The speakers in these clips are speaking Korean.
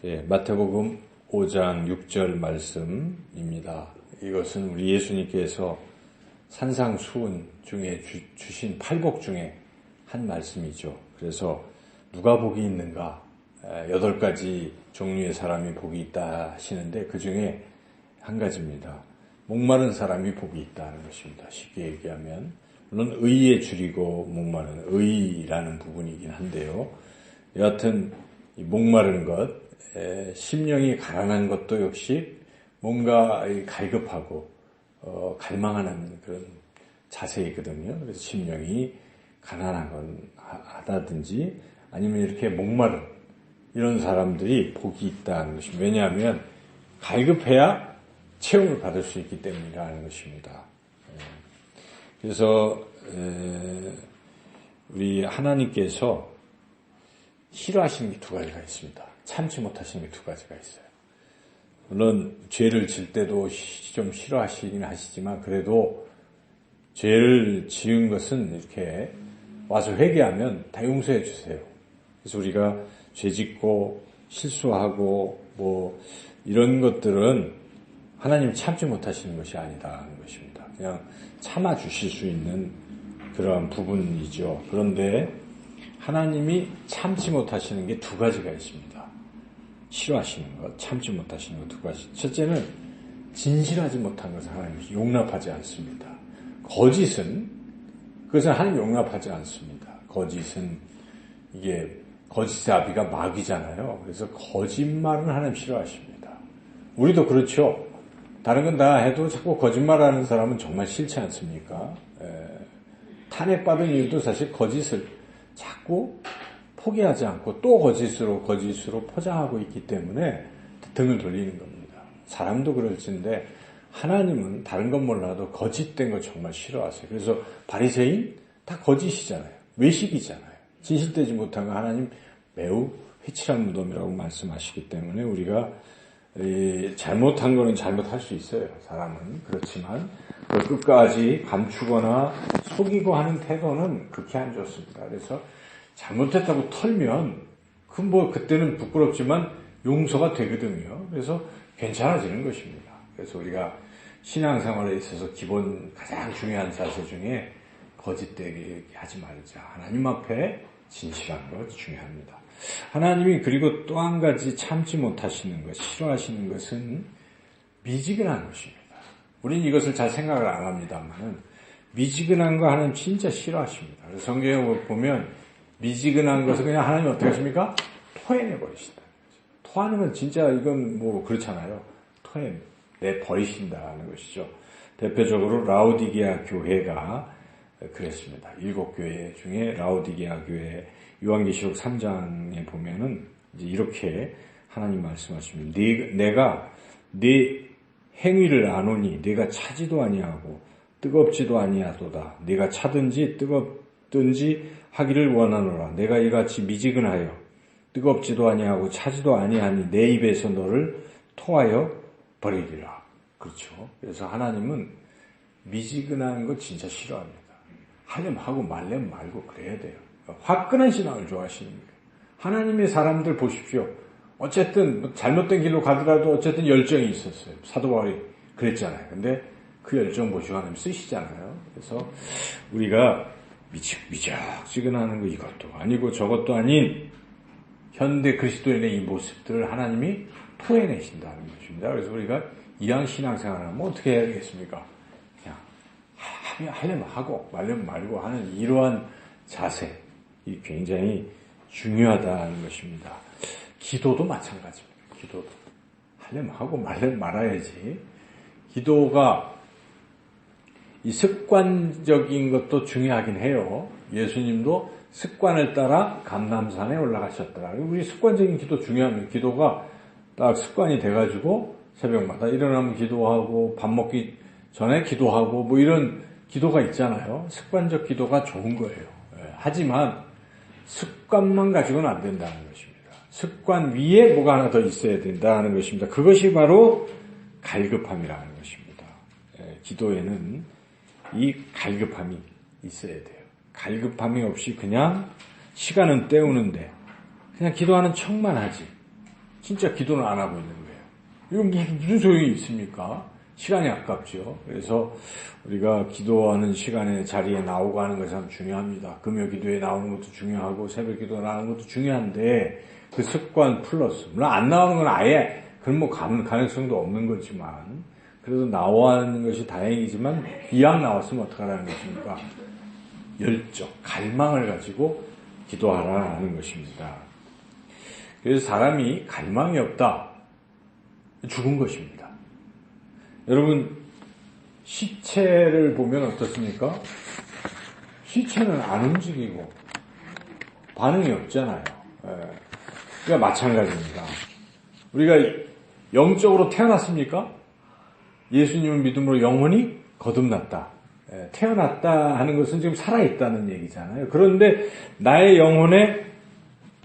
마태복음 5장 6절 말씀입니다. 이것은 우리 예수님께서 산상수훈 중에 주신 팔복 중에 한 말씀이죠. 그래서 누가 복이 있는가? 8가지 종류의 사람이 복이 있다 하시는데 그 중에 한 가지입니다. 목마른 사람이 복이 있다는 것입니다. 쉽게 얘기하면 물론 의에 줄이고 목마른 의라는 부분이긴 한데요. 여하튼 이 목마른 것, 심령이 가난한 것도 역시 뭔가 갈급하고 갈망하는 그런 자세이거든요. 그래서 심령이 가난하다든지 아니면 이렇게 목마른 이런 사람들이 복이 있다는 것입니다. 왜냐하면 갈급해야 체험을 받을 수 있기 때문이라는 것입니다. 그래서 우리 하나님께서 싫어하시는 게 2가지가 있습니다. 참지 못하시는 게 2가지가 있어요. 물론 죄를 질 때도 좀 싫어하시긴 하시지만 그래도 죄를 지은 것은 이렇게 와서 회개하면 다 용서해 주세요. 그래서 우리가 죄 짓고 실수하고 뭐 이런 것들은 하나님 참지 못하시는 것이 아니다는 것입니다. 그냥 참아 주실 수 있는 그런 부분이죠. 그런데 하나님이 참지 못하시는 게 2가지가 있습니다. 싫어하시는 것, 참지 못하시는 것 2가지. 첫째는 진실하지 못한 것을 하나님이 용납하지 않습니다. 거짓은 그것은 하나님 용납하지 않습니다. 거짓은 이게 거짓의 아비가 마귀잖아요. 그래서 거짓말은 하나님 싫어하십니다. 우리도 그렇죠. 다른 건 다 해도 자꾸 거짓말하는 사람은 정말 싫지 않습니까? 탄핵받은 이유도 사실 거짓을 자꾸 포기하지 않고 또 거짓으로 포장하고 있기 때문에 등을 돌리는 겁니다. 사람도 그럴진데 하나님은 다른 건 몰라도 거짓된 거 정말 싫어하세요. 그래서 바리새인 다 거짓이잖아요. 외식이잖아요. 진실되지 못한 거 하나님 매우 회칠한 무덤이라고 말씀하시기 때문에 우리가 잘못한 거는 잘못할 수 있어요. 사람은. 그렇지만 끝까지 감추거나 속이고 하는 태도는 그렇게 안 좋습니다. 그래서 잘못했다고 털면 그때는 부끄럽지만 용서가 되거든요. 그래서 괜찮아지는 것입니다. 그래서 우리가 신앙생활에 있어서 가장 중요한 자세 중에 거짓되게 하지 말자. 하나님 앞에 진실한 것 중요합니다. 하나님이 그리고 또 한 가지 참지 못하시는 것, 싫어하시는 것은 미지근한 것입니다. 우리는 이것을 잘 생각을 안 합니다만은 미지근한 거 하나님 진짜 싫어하십니다. 그래서 성경에 보면 미지근한 것을 그냥 하나님 어떻게 하십니까? 토해내버리신다. 토하는 건 진짜 이건 그렇잖아요. 토해내버리신다는 것이죠. 대표적으로 라오디게아 교회가 그랬습니다. 7교회 중에 라오디게아 교회 요한계시록 3장에 보면은 이제 이렇게 하나님 말씀하십니다. 내가 네 행위를 아노니 네가 차지도 아니하고 뜨겁지도 아니하도다. 네가 차든지 뜨겁든지 하기를 원하노라. 내가 이같이 미지근하여 뜨겁지도 아니하고 차지도 아니하니 내 입에서 너를 토하여 버리리라. 그렇죠. 그래서 하나님은 미지근한 거 진짜 싫어합니다. 하려면 하고 말려면 말고 그래야 돼요. 화끈한 신앙을 좋아하시는 거예요. 하나님의 사람들 보십시오. 어쨌든 잘못된 길로 가더라도 어쨌든 열정이 있었어요. 사도 바울이 그랬잖아요. 근데 그 열정 보시고 하나님 쓰시잖아요. 그래서 우리가 미적지근하는 거 이것도 아니고 저것도 아닌 현대 그리스도인의 이 모습들을 하나님이 토해내신다는 것입니다. 그래서 우리가 이왕 신앙생활을 하면 어떻게 해야 되겠습니까? 그냥 하려면 하고 말려면 말고 하는 이러한 자세, 이 굉장히 중요하다는 것입니다. 기도도 마찬가지입니다. 기도도 하려면 하고 말려면 말아야지. 기도가 이 습관적인 것도 중요하긴 해요. 예수님도 습관을 따라 감람산에 올라가셨더라. 우리 습관적인 기도 중요합니다. 기도가 딱 습관이 돼가지고 새벽마다 일어나면 기도하고 밥 먹기 전에 기도하고 이런 기도가 있잖아요. 습관적 기도가 좋은 거예요. 하지만 습관만 가지고는 안 된다는 것입니다. 습관 위에 뭐가 하나 더 있어야 된다는 것입니다. 그것이 바로 갈급함이라는 것입니다. 기도에는 이 갈급함이 있어야 돼요. 갈급함이 없이 그냥 시간은 때우는데 그냥 기도하는 척만 하지. 진짜 기도는 안 하고 있는 거예요. 이건 무슨 소용이 있습니까? 시간이 아깝죠. 그래서 우리가 기도하는 시간에 자리에 나오고 하는 것이 참 중요합니다. 금요 기도에 나오는 것도 중요하고 새벽 기도에 나오는 것도 중요한데 그 습관 플러스 물론 안 나오는 건 아예 그런 뭐 가능성도 없는 거지만 그래도 나오는 것이 다행이지만 이왕 나왔으면 어떡하라는 것입니까? 열정, 갈망을 가지고 기도하라는 것입니다. 그래서 사람이 갈망이 없다. 죽은 것입니다. 여러분 시체를 보면 어떻습니까? 시체는 안 움직이고 반응이 없잖아요. 그러니까 마찬가지입니다. 우리가 영적으로 태어났습니까? 예수님을 믿음으로 영혼이 거듭났다. 태어났다 하는 것은 지금 살아있다는 얘기잖아요. 그런데 나의 영혼에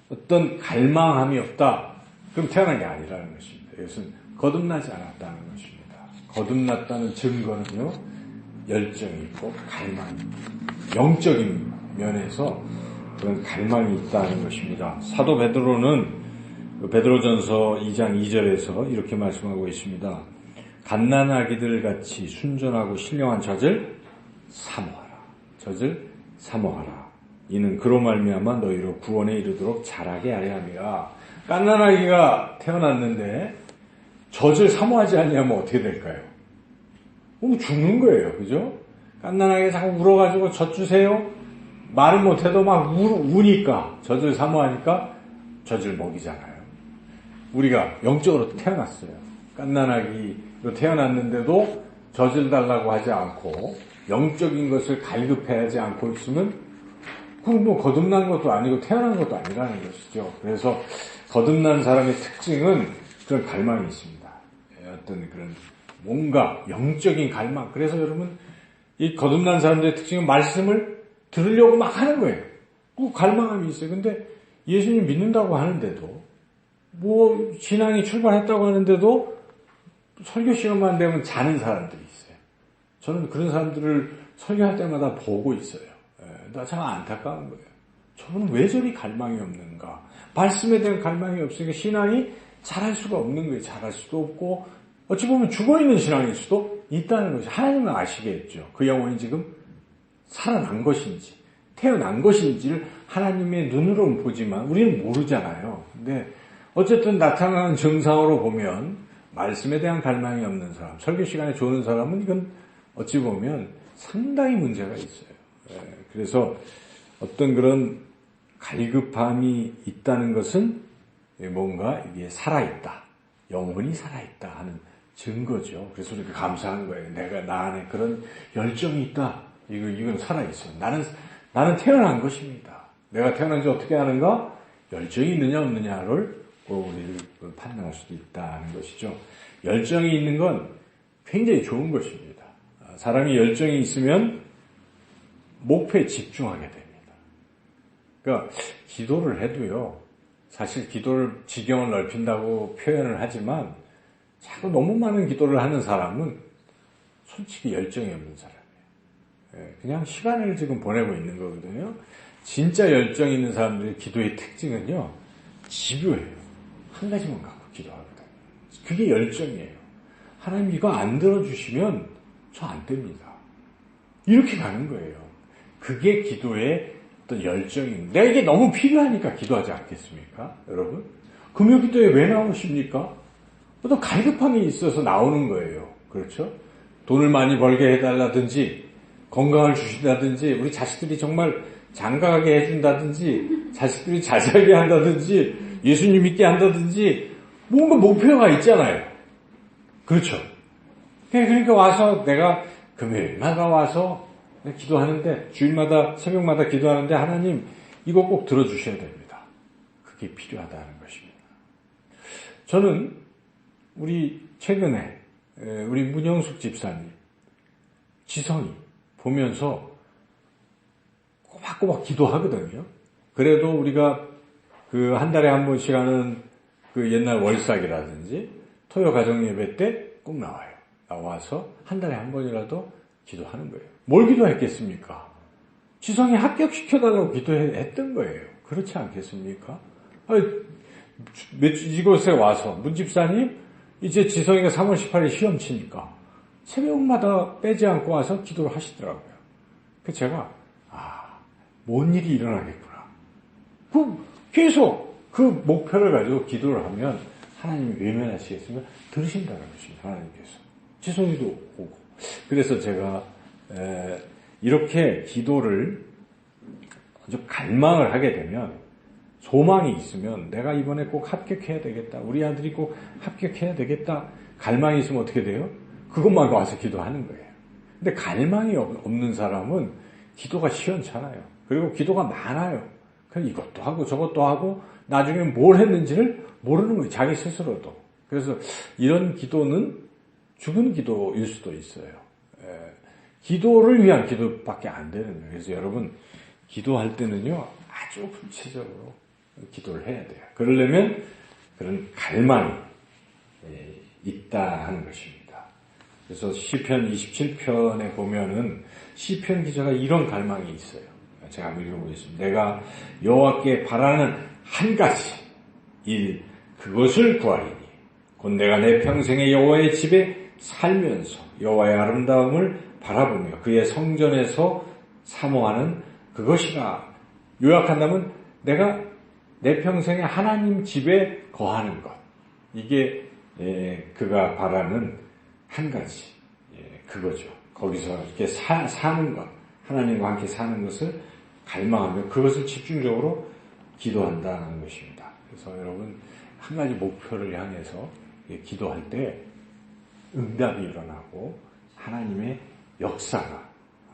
어떤 갈망함이 없다. 그럼 태어난 게 아니라는 것입니다. 이것은 거듭나지 않았다는 것입니다. 거듭났다는 증거는요, 열정이 있고 갈망이 있고 영적인 면에서 그런 갈망이 있다는 것입니다. 사도 베드로는 베드로전서 2장 2절에서 이렇게 말씀하고 있습니다. 갓난아기들 같이 순전하고 신령한 젖을 사모하라. 젖을 사모하라. 이는 그로 말미암아 너희로 구원에 이르도록 자라게 하려 함이라. 갓난아기가 태어났는데 젖을 사모하지 않냐면 어떻게 될까요? 죽는 거예요. 그죠? 갓난아기가 자꾸 울어가지고 젖 주세요. 말은 못해도 막 우니까 젖을 사모하니까 젖을 먹이잖아요. 우리가 영적으로 태어났어요. 갓난아기로 태어났는데도 젖을 달라고 하지 않고 영적인 것을 갈급해하지 않고 있으면 그건 뭐 거듭난 것도 아니고 태어난 것도 아니라는 것이죠. 그래서 거듭난 사람의 특징은 그런 갈망이 있습니다. 어떤 그런 뭔가 영적인 갈망. 그래서 여러분 이 거듭난 사람들의 특징은 말씀을 들으려고 막 하는 거예요. 그 갈망함이 있어요. 근데 예수님 믿는다고 하는데도 뭐 신앙이 출발했다고 하는데도 설교 시간만 되면 자는 사람들이 있어요. 저는 그런 사람들을 설교할 때마다 보고 있어요. 나 참 안타까운 거예요. 저분은 왜 저리 갈망이 없는가? 말씀에 대한 갈망이 없으니까 신앙이 잘할 수가 없는 거예요. 잘할 수도 없고 어찌 보면 죽어있는 신앙일 수도 있다는 것이 하나님은 아시겠죠. 그 영혼이 지금 살아난 것인지 태어난 것인지를 하나님의 눈으로는 보지만 우리는 모르잖아요. 근데 어쨌든 나타나는 증상으로 보면 말씀에 대한 갈망이 없는 사람, 설교 시간에 조는 사람은 이건 어찌 보면 상당히 문제가 있어요. 그래서 어떤 그런 갈급함이 있다는 것은 뭔가 이게 살아있다. 영혼이 살아있다 하는 증거죠. 그래서 우리가 감사한 거예요. 나 안에 그런 열정이 있다. 이건 살아있어요. 나는 태어난 것입니다. 내가 태어난 지 어떻게 아는가? 열정이 있느냐 없느냐를 우리를 판단할 수도 있다는 것이죠. 열정이 있는 건 굉장히 좋은 것입니다. 사람이 열정이 있으면 목표에 집중하게 됩니다. 그러니까 기도를 해도요. 사실 기도를 지경을 넓힌다고 표현을 하지만 자꾸 너무 많은 기도를 하는 사람은 솔직히 열정이 없는 사람이에요. 그냥 시간을 지금 보내고 있는 거거든요. 진짜 열정 있는 사람들의 기도의 특징은요. 집요해요. 한 가지만 갖고 기도하거든요. 그게 열정이에요. 하나님 이거 안 들어주시면 저 안 됩니다. 이렇게 가는 거예요. 그게 기도의 어떤 열정입니다. 내가 이게 너무 필요하니까 기도하지 않겠습니까? 여러분? 금요 기도에 왜 나오십니까? 어떤 갈급함이 있어서 나오는 거예요. 그렇죠? 돈을 많이 벌게 해달라든지 건강을 주신다든지 우리 자식들이 정말 장가가게 해준다든지 자식들이 잘 살게 한다든지 예수님 믿게 한다든지 뭔가 목표가 있잖아요. 그렇죠? 그러니까 와서 내가 금요일마다 와서 기도하는데 주일마다 새벽마다 기도하는데 하나님 이거 꼭 들어주셔야 됩니다. 그게 필요하다는 것입니다. 저는 우리 최근에 우리 문영숙 집사님 지성이 보면서 꼬박꼬박 기도하거든요. 그래도 우리가 그 한 달에 한 번씩 하는 그 옛날 월삭이라든지 토요 가정 예배 때 꼭 나와요. 나와서 한 달에 한 번이라도 기도하는 거예요. 뭘 기도했겠습니까? 지성이 합격시켜달라고 기도했던 거예요. 그렇지 않겠습니까? 이곳에 와서 문집사님 이제 지성이가 3월 18일 시험 치니까 새벽마다 빼지 않고 와서 기도를 하시더라고요. 그 제가 뭔 일이 일어나겠구나. 계속 그 목표를 가지고 기도를 하면 하나님이 외면하시겠으면 들으신다는 것입니다. 하나님께서. 지성이도 오고. 그래서 제가 이렇게 기도를 아주 갈망을 하게 되면 소망이 있으면 내가 이번에 꼭 합격해야 되겠다. 우리 아들이 꼭 합격해야 되겠다. 갈망이 있으면 어떻게 돼요? 그것만 와서 기도하는 거예요. 근데 갈망이 없는 사람은 기도가 시원찮아요. 그리고 기도가 많아요. 그냥 이것도 하고 저것도 하고 나중에 뭘 했는지를 모르는 거예요. 자기 스스로도. 그래서 이런 기도는 죽은 기도일 수도 있어요. 기도를 위한 기도밖에 안 되는 거예요. 그래서 여러분 기도할 때는요 아주 구체적으로 기도를 해야 돼요. 그러려면 그런 갈망이 있다 하는 것입니다. 그래서 시편 27편에 보면은 시편 기자가 이런 갈망이 있어요. 제가 한번 읽어보겠습니다. 내가 여호와께 바라는 한 가지 일 그것을 구하리니 곧 내가 내 평생에 여호와의 집에 살면서 여호와의 아름다움을 바라보며 그의 성전에서 사모하는 그것이라. 요약한다면 내가 내 평생에 하나님 집에 거하는 것. 이게 그가 바라는 한 가지 그거죠. 거기서 이렇게 사는 것, 하나님과 함께 사는 것을 갈망하며 그것을 집중적으로 기도한다는 것입니다. 그래서 여러분 한 가지 목표를 향해서 기도할 때 응답이 일어나고 하나님의 역사가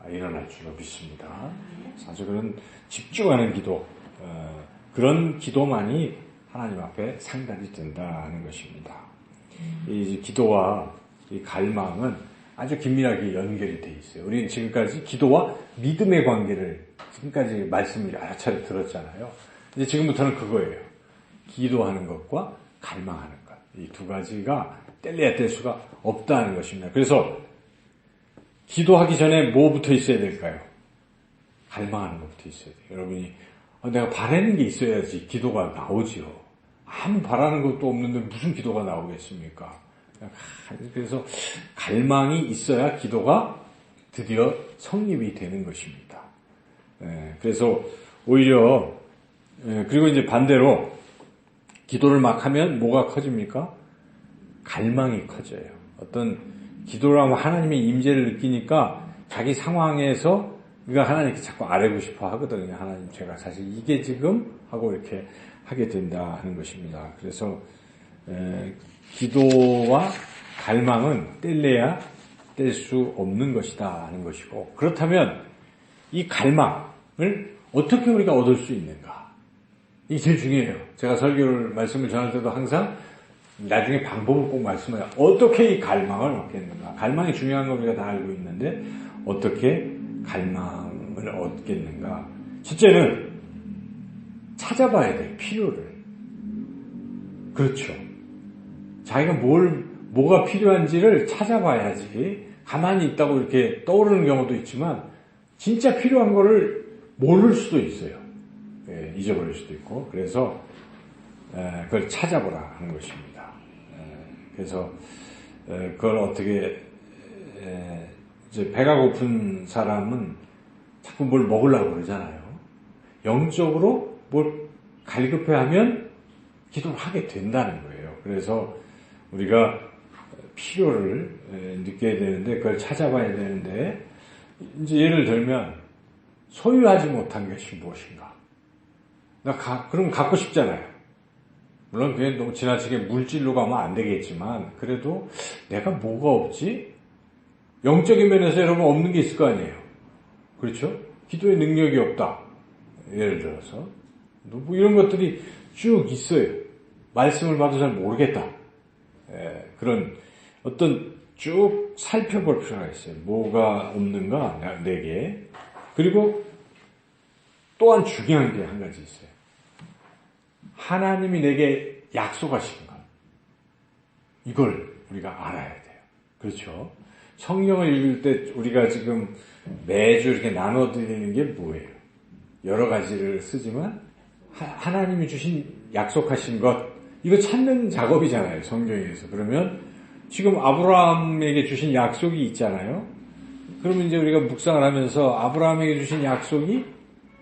일어날 줄로 믿습니다. 사실 그런 집중하는 기도, 그런 기도만이 하나님 앞에 상달이 된다는 것입니다. 이 기도와 이 갈망은 아주 긴밀하게 연결이 되어 있어요. 우리는 지금까지 기도와 믿음의 관계를 지금까지 말씀을 여러 차례 들었잖아요. 이제 지금부터는 그거예요. 기도하는 것과 갈망하는 것. 이 두 가지가 뗄래야 뗄 수가 없다는 것입니다. 그래서 기도하기 전에 뭐부터 있어야 될까요? 갈망하는 것부터 있어야 돼요. 여러분이 내가 바라는 게 있어야지 기도가 나오지요. 아무 바라는 것도 없는데 무슨 기도가 나오겠습니까? 그래서 갈망이 있어야 기도가 드디어 성립이 되는 것입니다. 그래서 오히려 그리고 이제 반대로 기도를 막 하면 뭐가 커집니까? 갈망이 커져요. 어떤 기도를 하면 하나님의 임재를 느끼니까 자기 상황에서 우리가 하나님께 자꾸 아뢰고 싶어 하거든요. 하나님 제가 사실 이게 지금 하고 이렇게 하게 된다 하는 것입니다. 그래서 기도와 갈망은 뗄래야 뗄 수 없는 것이다 하는 것이고, 그렇다면 이 갈망을 어떻게 우리가 얻을 수 있는가? 이게 제일 중요해요. 제가 설교를 말씀을 전할 때도 항상 나중에 방법을 꼭 말씀해요. 어떻게 이 갈망을 얻겠는가? 갈망이 중요한 걸 우리가 다 알고 있는데 어떻게 갈망을 얻겠는가? 첫째는 찾아봐야 돼, 필요를. 그렇죠. 자기가 뭐가 필요한지를 찾아봐야지. 가만히 있다고 이렇게 떠오르는 경우도 있지만 진짜 필요한 거를 모를 수도 있어요. 잊어버릴 수도 있고. 그래서 그걸 찾아보라 하는 것입니다. 그래서 그걸 어떻게 이제 배가 고픈 사람은 자꾸 뭘 먹으려고 그러잖아요. 영적으로 뭘 갈급해하면 기도를 하게 된다는 거예요. 그래서 우리가 필요를 느껴야 되는데 그걸 찾아봐야 되는데, 이제 예를 들면 소유하지 못한 것이 무엇인가? 그럼 갖고 싶잖아요. 물론 그게 너무 지나치게 물질로 가면 안 되겠지만 그래도 내가 뭐가 없지? 영적인 면에서 여러분 없는 게 있을 거 아니에요. 그렇죠? 기도의 능력이 없다. 예를 들어서 뭐 이런 것들이 쭉 있어요. 말씀을 봐도 잘 모르겠다. 그런 어떤 쭉 살펴볼 필요가 있어요. 뭐가 없는가 내게. 그리고 또한 중요한 게 한 가지 있어요. 하나님이 내게 약속하신 것. 이걸 우리가 알아야 돼요. 그렇죠? 성경을 읽을 때 우리가 지금 매주 이렇게 나눠드리는 게 뭐예요? 여러 가지를 쓰지만 하나님이 주신 약속하신 것, 이거 찾는 작업이잖아요, 성경에서. 그러면 지금 아브라함에게 주신 약속이 있잖아요. 그러면 이제 우리가 묵상을 하면서 아브라함에게 주신 약속이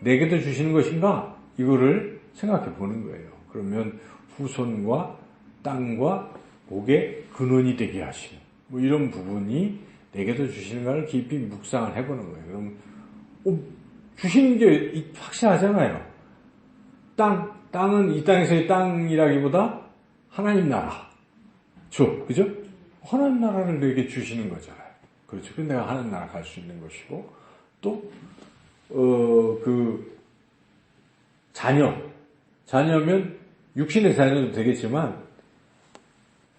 내게도 주시는 것인가? 이거를 생각해 보는 거예요. 그러면 후손과 땅과 복의 근원이 되게 하시는 뭐 이런 부분이 내게도 주시는가를 깊이 묵상을 해보는 거예요. 그럼 주시는 게 확실하잖아요. 땅은 이 땅에서의 땅이라기보다 하나님 나라. 그죠? 하나님 나라를 내게 주시는 거잖아요. 그렇죠. 근데 내가 하나님 나라 갈 수 있는 것이고, 또, 자녀면 육신의 자녀도 되겠지만,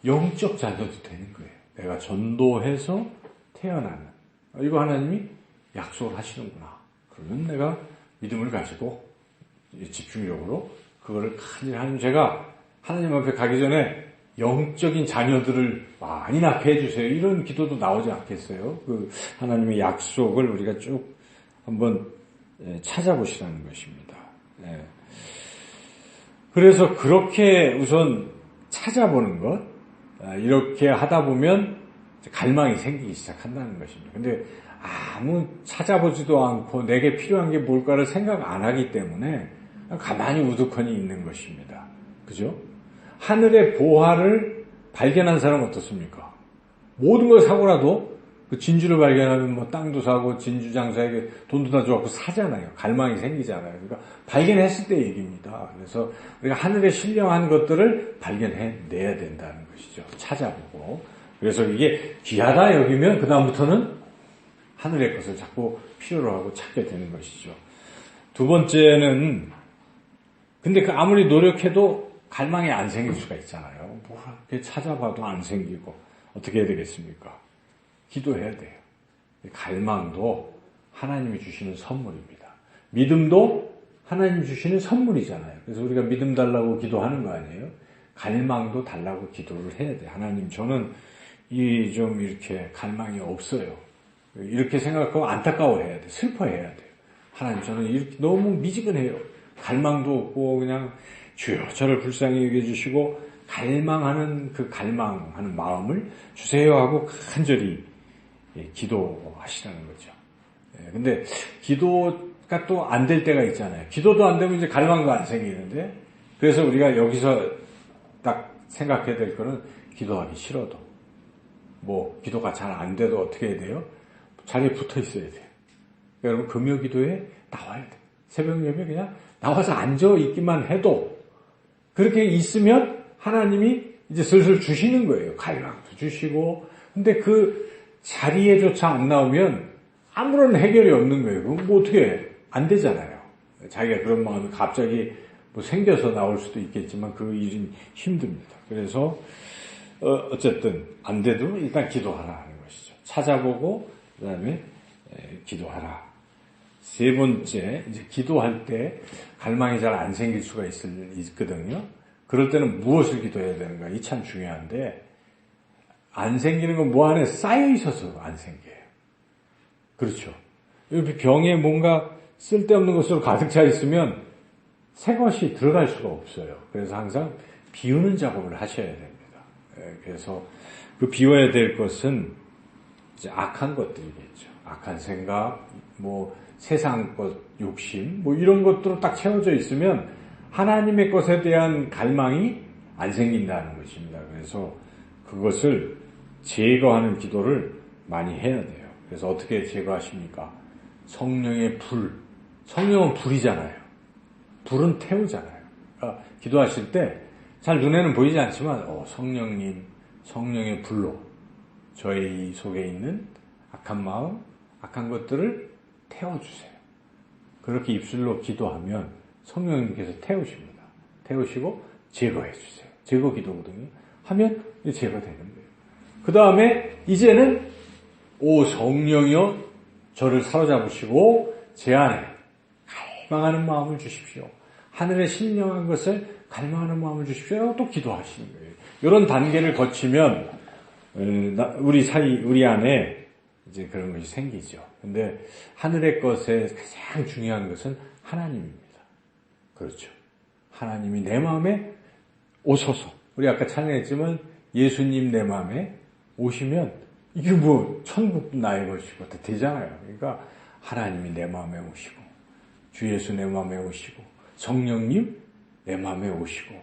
영적 자녀도 되는 거예요. 내가 전도해서 태어나는. 이거 하나님이 약속을 하시는구나. 그러면 내가 믿음을 가지고 집중적으로 그거를 간절히 하나님, 제가 하나님 앞에 가기 전에 영적인 자녀들을 많이 낳게 해주세요. 이런 기도도 나오지 않겠어요? 그 하나님의 약속을 우리가 쭉 한번 찾아보시라는 것입니다. 그래서 그렇게 우선 찾아보는 것, 이렇게 하다 보면 갈망이 생기기 시작한다는 것입니다. 근데 아무 찾아보지도 않고 내게 필요한 게 뭘까를 생각 안 하기 때문에 가만히 우두커니 있는 것입니다. 그죠? 하늘의 보화를 발견한 사람은 어떻습니까? 모든 걸 사고라도 그 진주를 발견하면 뭐 땅도 사고 진주 장사에게 돈도 다 줘갖고 사잖아요. 갈망이 생기잖아요. 그러니까 발견했을 때 얘기입니다. 그래서 우리가 하늘에 신령한 것들을 발견해내야 된다는 것이죠. 찾아보고. 그래서 이게 귀하다 여기면 그 다음부터는 하늘의 것을 자꾸 필요로 하고 찾게 되는 것이죠. 두 번째는 근데 그 아무리 노력해도 갈망이 안 생길 수가 있잖아요. 뭐 이렇게 찾아봐도 안 생기고 어떻게 해야 되겠습니까? 기도해야 돼요. 갈망도 하나님이 주시는 선물입니다. 믿음도 하나님이 주시는 선물이잖아요. 그래서 우리가 믿음 달라고 기도하는 거 아니에요? 갈망도 달라고 기도를 해야 돼요. 하나님, 저는 좀 이렇게 갈망이 없어요. 이렇게 생각하고 안타까워해야 돼요. 슬퍼해야 돼요. 하나님, 저는 이렇게 너무 미지근해요. 갈망도 없고 그냥 주여 저를 불쌍히 여겨주시고 갈망하는 그 갈망하는 마음을 주세요 하고 간절히 기도하시라는 거죠. 근데 기도가 또 안 될 때가 있잖아요. 기도도 안 되면 이제 갈망도 안 생기는데, 그래서 우리가 여기서 딱 생각해야 될 거는 기도하기 싫어도 뭐 기도가 잘 안 돼도 어떻게 해야 돼요? 자리에 붙어 있어야 돼요. 여러분 금요 기도에 나와야 돼요. 새벽 예배 그냥 나와서 앉아 있기만 해도 그렇게 있으면 하나님이 이제 슬슬 주시는 거예요. 갈망도 주시고. 근데 그 자리에조차 안 나오면 아무런 해결이 없는 거예요. 그럼 뭐 어떻게 해? 안 되잖아요. 자기가 그런 마음이 갑자기 뭐 생겨서 나올 수도 있겠지만 그 일은 힘듭니다. 그래서 어쨌든 안 돼도 일단 기도하라 하는 것이죠. 찾아보고 그다음에 기도하라. 세 번째, 이제 기도할 때 갈망이 잘 안 생길 수가 있거든요. 그럴 때는 무엇을 기도해야 되는가? 이 참 중요한데, 안 생기는 건 뭐 안에 쌓여 있어서 안 생겨요. 그렇죠. 여기 병에 뭔가 쓸데없는 것으로 가득 차 있으면 새 것이 들어갈 수가 없어요. 그래서 항상 비우는 작업을 하셔야 됩니다. 그래서 그 비워야 될 것은 이제 악한 것들이겠죠. 악한 생각, 뭐 세상 것, 욕심, 뭐 이런 것들로 딱 채워져 있으면 하나님의 것에 대한 갈망이 안 생긴다는 것입니다. 그래서 그것을 제거하는 기도를 많이 해야 돼요. 그래서 어떻게 제거하십니까? 성령의 불. 성령은 불이잖아요. 불은 태우잖아요. 그러니까 기도하실 때 잘 눈에는 보이지 않지만 성령님, 성령의 불로 저희 속에 있는 악한 마음, 악한 것들을 태워주세요. 그렇게 입술로 기도하면 성령님께서 태우십니다. 태우시고 제거해 주세요. 제거 기도거든요. 하면 제거되는 거예요. 그 다음에 이제는 성령이여 저를 사로잡으시고 제 안에 갈망하는 마음을 주십시오. 하늘의 신령한 것을 갈망하는 마음을 주십시오. 또 기도하시는 거예요. 이런 단계를 거치면 우리 안에 이제 그런 것이 생기죠. 근데 하늘의 것에 가장 중요한 것은 하나님입니다. 그렇죠. 하나님이 내 마음에 오소서. 우리 아까 찬양했지만 예수님 내 마음에 오시면 이게 뭐 천국도 나의 것이고 다 되잖아요. 그러니까 하나님이 내 마음에 오시고 주 예수 내 마음에 오시고 성령님 내 마음에 오시고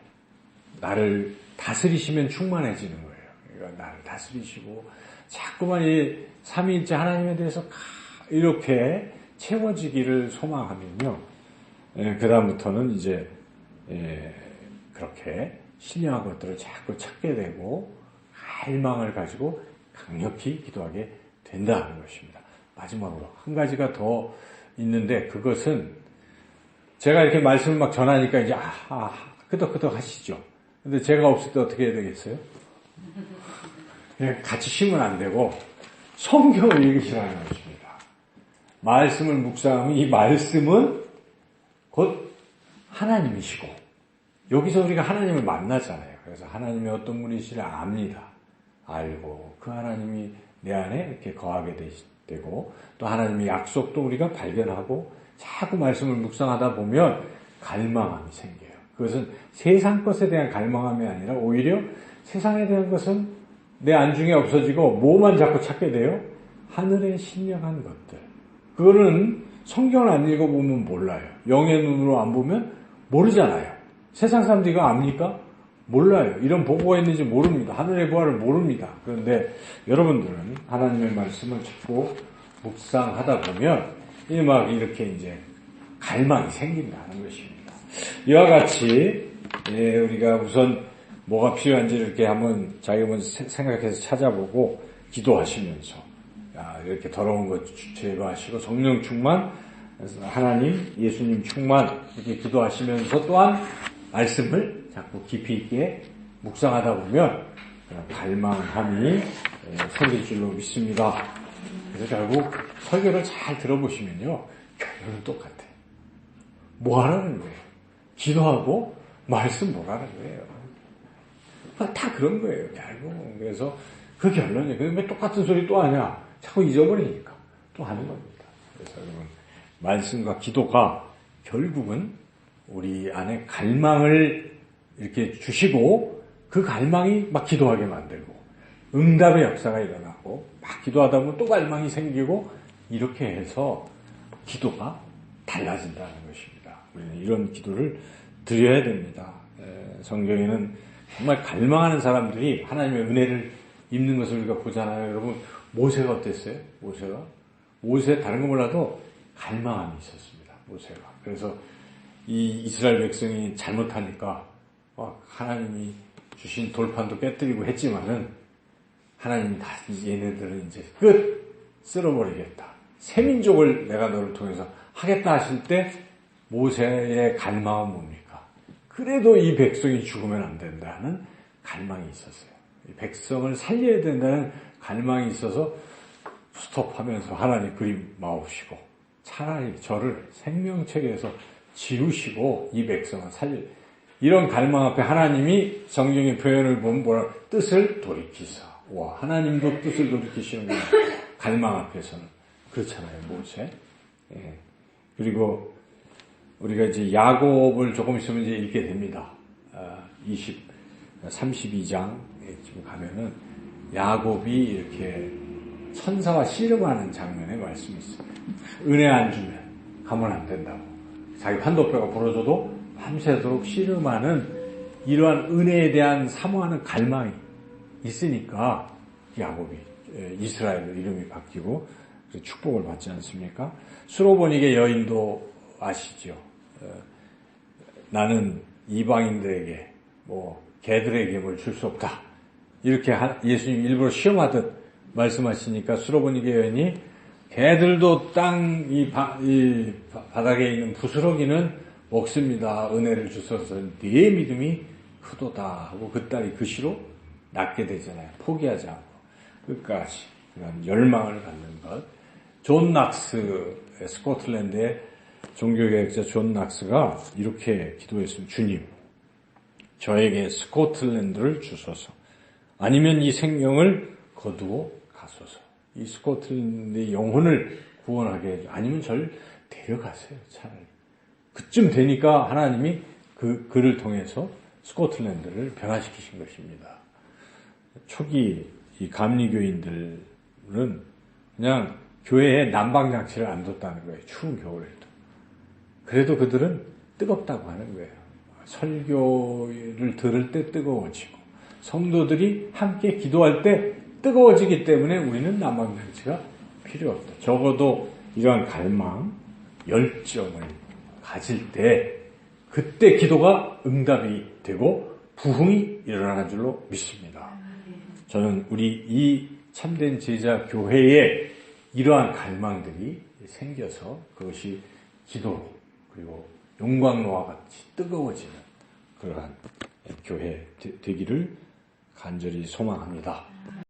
나를 다스리시면 충만해지는 거예요. 그러니까 나를 다스리시고 자꾸만 이 삼위일체 하나님에 대해서 이렇게 채워지기를 소망하면요. 그 다음부터는 이제 그렇게 신령한 것들을 자꾸 찾게 되고 갈망을 가지고 강력히 기도하게 된다는 것입니다. 마지막으로 한 가지가 더 있는데 그것은 제가 이렇게 말씀을 막 전하니까 이제 끄덕끄덕 하시죠. 근데 제가 없을 때 어떻게 해야 되겠어요? 그냥 같이 쉬면 안 되고 성경을 읽으시라는 것입니다. 말씀을 묵상하면 이 말씀은 곧 하나님이시고 여기서 우리가 하나님을 만나잖아요. 그래서 하나님이 어떤 분이시를 압니다. 알고 그 하나님이 내 안에 이렇게 거하게 되고 또 하나님의 약속도 우리가 발견하고 자꾸 말씀을 묵상하다 보면 갈망함이 생겨요. 그것은 세상 것에 대한 갈망함이 아니라 오히려 세상에 대한 것은 내 안중에 없어지고 뭐만 자꾸 찾게 돼요? 하늘의 신령한 것들. 그거는 성경을 안 읽어보면 몰라요. 영의 눈으로 안 보면 모르잖아요. 세상 사람들이 이거 압니까? 몰라요. 이런 보고가 있는지 모릅니다. 하늘의 부활을 모릅니다. 그런데 여러분들은 하나님의 말씀을 찾고 묵상하다 보면 막 이렇게 이제 갈망이 생긴다는 것입니다. 이와 같이 우리가 우선 뭐가 필요한지 이렇게 한번 자기가 먼저 생각해서 찾아보고 기도하시면서 이렇게 더러운 것 제거하시고 성령 충만, 하나님, 예수님 충만 이렇게 기도하시면서 또한 말씀을 자꾸 깊이 있게 묵상하다 보면 갈망함이 생길 줄로 믿습니다. 그래서 결국 설교를 잘 들어보시면요. 결론은 똑같아요. 뭐 하라는 거예요? 기도하고 말씀 뭐라는 거예요? 다 그런 거예요. 결국. 그래서 그 결론이에요. 근데 왜 똑같은 소리 또 하냐? 자꾸 잊어버리니까 또 하는 겁니다. 그래서 여러분 말씀과 기도가 결국은 우리 안에 갈망을 이렇게 주시고 그 갈망이 막 기도하게 만들고 응답의 역사가 일어나고 막 기도하다 보면 또 갈망이 생기고 이렇게 해서 기도가 달라진다는 것입니다. 우리는 이런 기도를 드려야 됩니다. 성경에는 정말 갈망하는 사람들이 하나님의 은혜를 입는 것을 우리가 보잖아요. 여러분 모세가 어땠어요? 모세 다른 거 몰라도 갈망함이 있었습니다. 모세가. 그래서 이 이스라엘 백성이 잘못하니까 하나님이 주신 돌판도 깨뜨리고 했지만은 하나님이 다 얘네들은 이제 끝 쓸어버리겠다. 새 민족을 내가 너를 통해서 하겠다 하실 때 모세의 갈망은 뭡니까? 그래도 이 백성이 죽으면 안 된다는 갈망이 있었어요. 이 백성을 살려야 된다는 갈망이 있어서 스톱하면서 하나님 그림 마옵시고 차라리 저를 생명책에서 지우시고 이 백성을 이런 갈망 앞에 하나님이 성경의 표현을 보면 뜻을 돌이키사. 와, 하나님도 뜻을 돌이키시는구나. 갈망 앞에서는. 그렇잖아요, 모세. 예. 그리고 우리가 이제 야곱을 조금 있으면 이제 읽게 됩니다. 32장에 지금 가면은 야곱이 이렇게 천사와 씨름하는 장면의 말씀이 있어요. 은혜 안 주면 가면 안 된다고. 자기 환도뼈가 부러져도 밤새도록 씨름하는 이러한 은혜에 대한 사모하는 갈망이 있으니까 야곱이 이스라엘로 이름이 바뀌고 축복을 받지 않습니까? 수로보닉의 여인도 아시죠? 나는 이방인들에게 개들에게 뭘 줄 수 없다. 이렇게 예수님 일부러 시험하듯 말씀하시니까 수로보닉의 여인이 개들도 땅 이 바닥에 있는 부스러기는 먹습니다. 은혜를 주셔서 네 믿음이 크도다 하고 그 딸이 그 시로 낫게 되잖아요. 포기하지 않고 끝까지 그런 열망을 갖는 것. 존 낙스, 스코틀랜드의 종교개혁자 존 낙스가 이렇게 기도했습니다. 주님, 저에게 스코틀랜드를 주소서. 아니면 이 생명을 거두어 가소서. 이 스코틀랜드의 영혼을 구원하게 해줘. 아니면 저를 데려가세요. 차라리. 그쯤 되니까 하나님이 그를 통해서 스코틀랜드를 변화시키신 것입니다. 초기 이 감리교인들은 그냥 교회에 난방장치를 안 뒀다는 거예요. 추운 겨울에도. 그래도 그들은 뜨겁다고 하는 거예요. 설교를 들을 때 뜨거워지고 성도들이 함께 기도할 때 뜨거워지기 때문에 우리는 난방장치가 필요 없다. 적어도 이러한 갈망, 열정을 가질 때 그때 기도가 응답이 되고 부흥이 일어나는 줄로 믿습니다. 저는 우리 이 참된 제자 교회에 이러한 갈망들이 생겨서 그것이 기도로 그리고 용광로와 같이 뜨거워지는 그러한 교회 되기를 간절히 소망합니다.